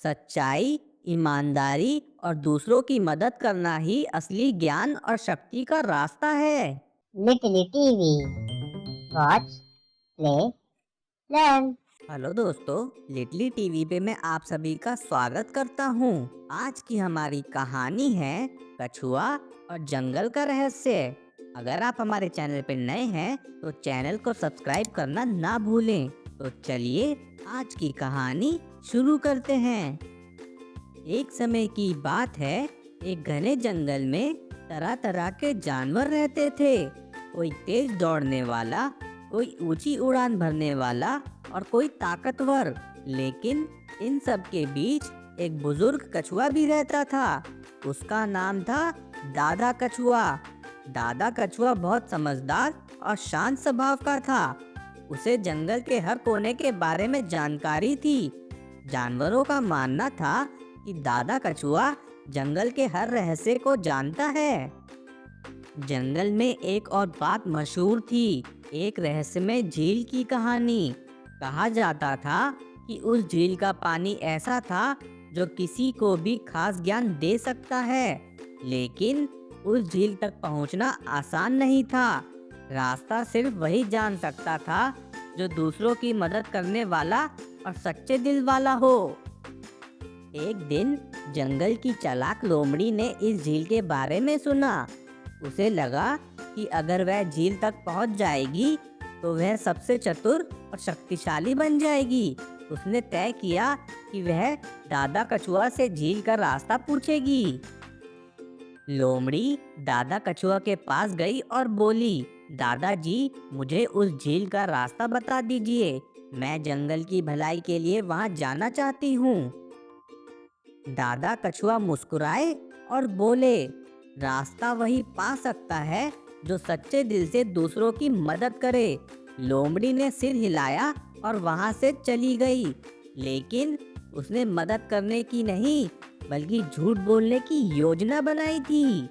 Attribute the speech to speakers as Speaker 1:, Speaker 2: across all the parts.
Speaker 1: सच्चाई, ईमानदारी और दूसरों की मदद करना ही असली ज्ञान और शक्ति का रास्ता है।
Speaker 2: Little TV watch play learn.
Speaker 1: Hello दोस्तों, लिटली टीवी पे मैं आप सभी का स्वागत करता हूँ। आज की हमारी कहानी है कछुआ और जंगल का रहस्य। अगर आप हमारे चैनल पे नए हैं तो चैनल को सब्सक्राइब करना ना भूलें। तो चलिए आज की कहानी शुरू करते हैं। एक समय की बात है, एक घने जंगल में तरह तरह के जानवर रहते थे। कोई तेज दौड़ने वाला, कोई ऊंची उड़ान भरने वाला और कोई ताकतवर। लेकिन इन सब के बीच एक बुजुर्ग कछुआ भी रहता था। उसका नाम था दादा कछुआ। दादा कछुआ बहुत समझदार और शांत स्वभाव का था। उसे जंगल के हर कोने के बारे में जानकारी थी। जानवरों का मानना था कि दादा कछुआ जंगल के हर रहस्य को जानता है। जंगल में एक और बात मशहूर थी, एक रहस्यमय झील की कहानी। कहा जाता था कि उस झील का पानी ऐसा था जो किसी को भी खास ज्ञान दे सकता है। लेकिन उस झील तक पहुंचना आसान नहीं था। रास्ता सिर्फ वही जान सकता था जो दूसरों की मदद करने वाला और सच्चे दिल वाला हो। एक दिन जंगल की चालाक लोमड़ी ने इस झील के बारे में सुना। उसे लगा कि अगर वह झील तक पहुंच जाएगी तो वह सबसे चतुर और शक्तिशाली बन जाएगी। उसने तय किया कि वह दादा कछुआ से झील का रास्ता पूछेगी। लोमड़ी दादा कछुआ के पास गई और बोली, दादाजी, मुझे उस झील का रास्ता बता दीजिए। मैं जंगल की भलाई के लिए वहां जाना चाहती हूँ। दादा कछुआ मुस्कुराए और बोले, रास्ता वही पा सकता है जो सच्चे दिल से दूसरों की मदद करे। लोमड़ी ने सिर हिलाया और वहां से चली गई। लेकिन उसने मदद करने की नहीं, बल्कि झूठ बोलने की योजना बनाई थी।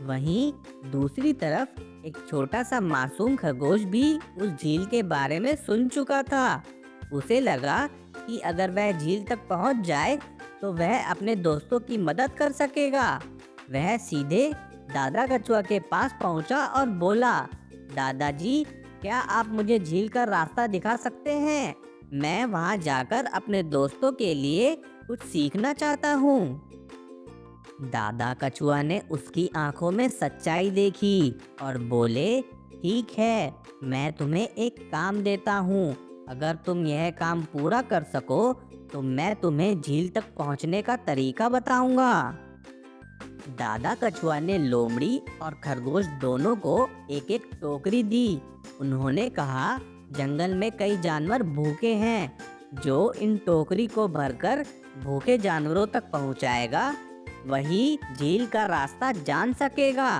Speaker 1: वहीं दूसरी तरफ एक छोटा सा मासूम खरगोश भी उस झील के बारे में सुन चुका था। उसे लगा कि अगर वह झील तक पहुंच जाए तो वह अपने दोस्तों की मदद कर सकेगा। वह सीधे दादा कछुआ के पास पहुंचा और बोला, दादाजी, क्या आप मुझे झील का रास्ता दिखा सकते हैं? मैं वहां जाकर अपने दोस्तों के लिए कुछ सीखना चाहता हूँ। दादा कछुआ ने उसकी आंखों में सच्चाई देखी और बोले, ठीक है, मैं तुम्हें एक काम देता हूँ। अगर तुम यह काम पूरा कर सको तो मैं तुम्हें झील तक पहुँचने का तरीका बताऊंगा। दादा कछुआ ने लोमड़ी और खरगोश दोनों को एक एक टोकरी दी। उन्होंने कहा, जंगल में कई जानवर भूखे हैं। जो इन टोकरी को भरकर भूखे जानवरों तक पहुंचाएगा, वही झील का रास्ता जान सकेगा।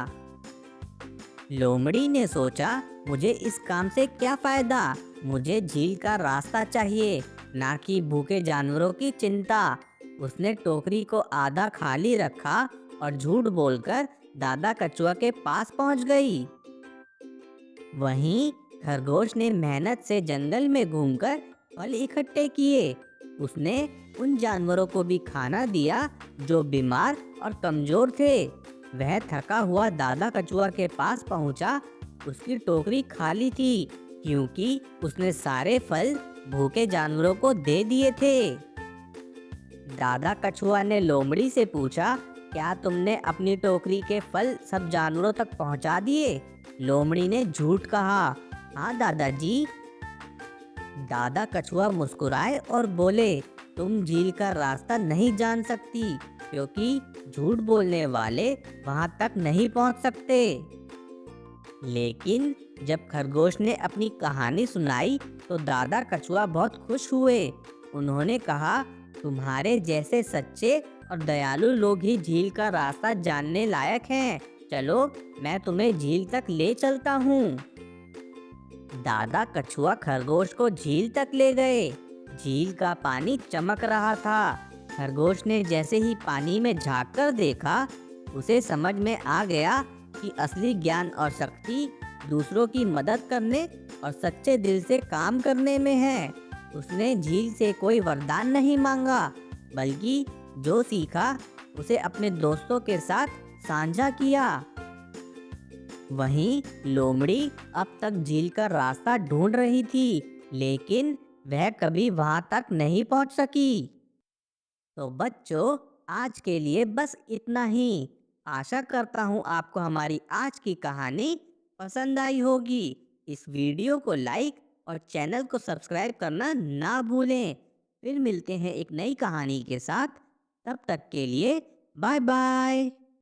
Speaker 1: लोमड़ी ने सोचा, मुझे इस काम से क्या फायदा? मुझे झील का रास्ता चाहिए, ना कि भूखे जानवरों की चिंता। उसने टोकरी को आधा खाली रखा और झूठ बोलकर दादा कछुआ के पास पहुंच गई। वहीं खरगोश ने मेहनत से जंगल में घूमकर फल इकट्ठे किए। उसने उन जानवरों को भी खाना दिया जो बीमार और कमजोर थे। वह थका हुआ दादा कछुआ के पास पहुंचा। उसकी टोकरी खाली थी क्योंकि उसने सारे फल भूखे जानवरों को दे दिए थे। दादा कछुआ ने लोमड़ी से पूछा, क्या तुमने अपनी टोकरी के फल सब जानवरों तक पहुंचा दिए? लोमड़ी ने झूठ कहा, हाँ दादाजी। दादा कछुआ मुस्कुराए और बोले, तुम झील का रास्ता नहीं जान सकती क्योंकि झूठ बोलने वाले वहां तक नहीं पहुंच सकते। लेकिन जब खरगोश ने अपनी कहानी सुनाई तो दादा कछुआ बहुत खुश हुए। उन्होंने कहा, तुम्हारे जैसे सच्चे और दयालु लोग ही झील का रास्ता जानने लायक हैं। चलो, मैं तुम्हें झील तक ले चलता हूँ। दादा कछुआ खरगोश को झील तक ले गए। झील का पानी चमक रहा था। खरगोश ने जैसे ही पानी में झांककर देखा, उसे समझ में आ गया कि असली ज्ञान और शक्ति दूसरों की मदद करने और सच्चे दिल से काम करने में है। उसने झील से कोई वरदान नहीं मांगा, बल्कि जो सीखा उसे अपने दोस्तों के साथ साझा किया। वहीं लोमड़ी अब तक झील का रास्ता ढूंढ रही थी, लेकिन वह कभी वहां तक नहीं पहुंच सकी। तो बच्चों, आज के लिए बस इतना ही। आशा करता हूँ आपको हमारी आज की कहानी पसंद आई होगी। इस वीडियो को लाइक और चैनल को सब्सक्राइब करना ना भूलें। फिर मिलते हैं एक नई कहानी के साथ। तब तक के लिए बाय बाय।